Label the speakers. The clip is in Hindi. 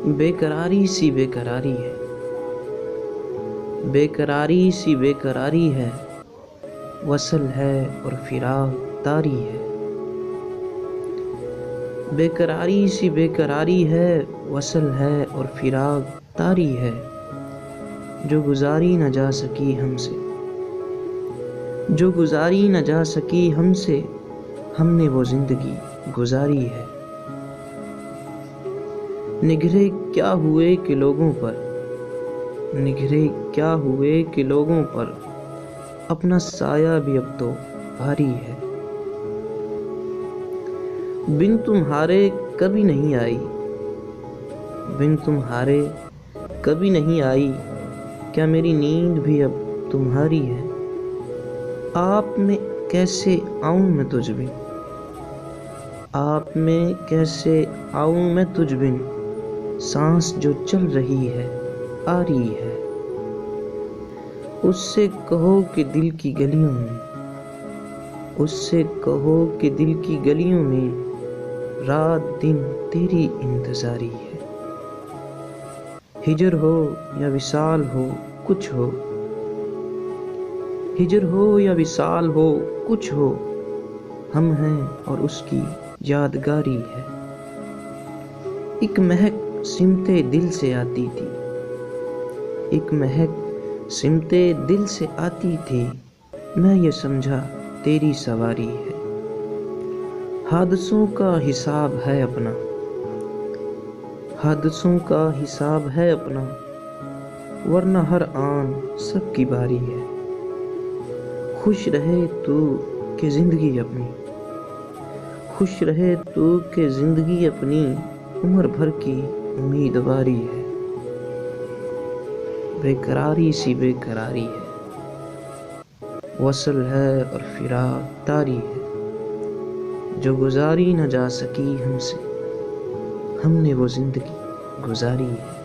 Speaker 1: बेकरारी सी बेकरारी है, बेकरारी सी बेकरारी है, वसल है और फिराक तारी है। बेकरारी सी बेकरारी है, वसल है और फिराक तारी है, जो गुजारी न जा सकी हमसे, जो गुजारी न जा सकी हमसे, हमने वो जिंदगी गुजारी है। निगरे क्या हुए कि लोगों पर, निगरे क्या हुए कि लोगों पर, अपना साया भी अब तो भारी है। बिन तुम्हारे कभी नहीं आई, बिन तुम्हारे कभी नहीं आई, क्या मेरी नींद भी अब तुम्हारी है। आप में कैसे आऊं मैं तुझ बिन, आप में कैसे आऊं मैं तुझ बिन, सांस जो चल रही है आ रही है। उससे कहो कि दिल की गलियों में, उससे कहो कि दिल की गलियों में, रात दिन तेरी इंतजारी है। हिजर हो या विसाल हो कुछ हो, हिजर हो या विसाल हो कुछ हो, हम हैं और उसकी यादगारी है। एक महक सिमते दिल से आती थी, एक महक सिमते दिल से आती थी, मैं ये समझा तेरी सवारी है। हादसों का हिसाब है अपना, हादसों का हिसाब है अपना, वरना हर आन सबकी बारी है। खुश रहे तू कि जिंदगी अपनी, खुश रहे तू कि जिंदगी अपनी, उम्र भर की उम्मीदवारी है। बेकरारी सी बेकरारी है, वसल है और फिराक तारी है, जो गुजारी न जा सकी हमसे, हमने वो जिंदगी गुजारी है।